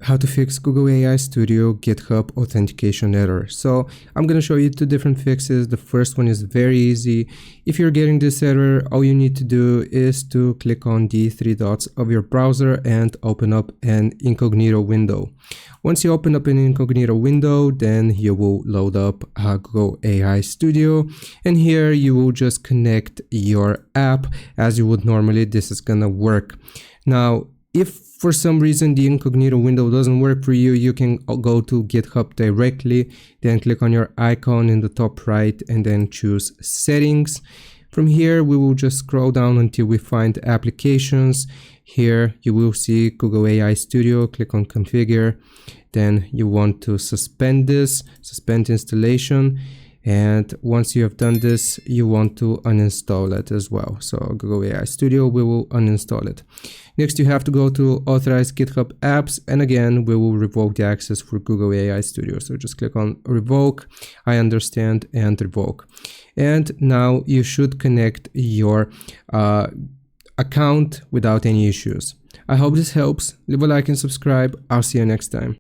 how to fix Google AI Studio Github Authentication error. So I'm going to show you two different fixes. The first one is very easy. If you're getting this error, all you need to do is to click on the three dots of your browser and open up an incognito window. Once you open up an incognito window, then you will load up Google AI Studio, and here you will just connect your app as you would normally. This is gonna work. Now, if for some reason the incognito window doesn't work for you, you can go to GitHub directly, then click on your icon in the top right and then choose settings. From here, we will just scroll down until we find applications. Here you will see Google AI Studio, click on configure. Then you want to suspend installation. And once you have done this, you want to uninstall it as well. So Google AI Studio, we will uninstall it. Next, you have to go to authorize GitHub apps. And again, we will revoke the access for Google AI Studio. So just click on revoke, I understand, and revoke. And now you should connect your account without any issues. I hope this helps. Leave a like and subscribe. I'll see you next time.